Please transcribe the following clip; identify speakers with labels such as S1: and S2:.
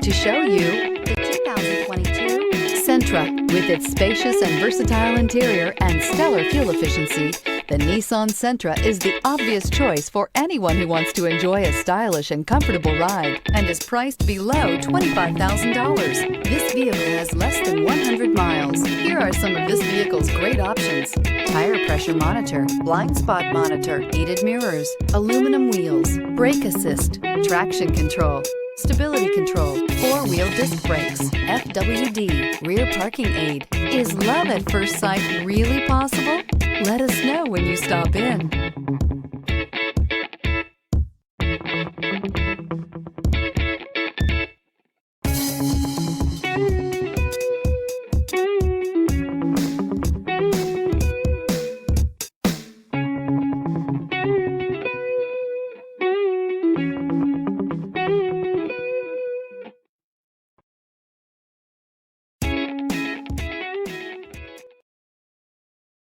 S1: To show you the 2022 Sentra. With its spacious and versatile interior and stellar fuel efficiency, the Nissan Sentra is the obvious choice for anyone who wants to enjoy a stylish and comfortable ride and is priced below $25,000. This vehicle has less than 100 miles. Here are some of this vehicle's great options: tire pressure monitor, blind spot monitor, heated mirrors, aluminum wheels, brake assist, traction control, stability control, four-wheel disc brakes, FWD, rear parking aid. Is love at first sight really possible? Let us know when you stop in.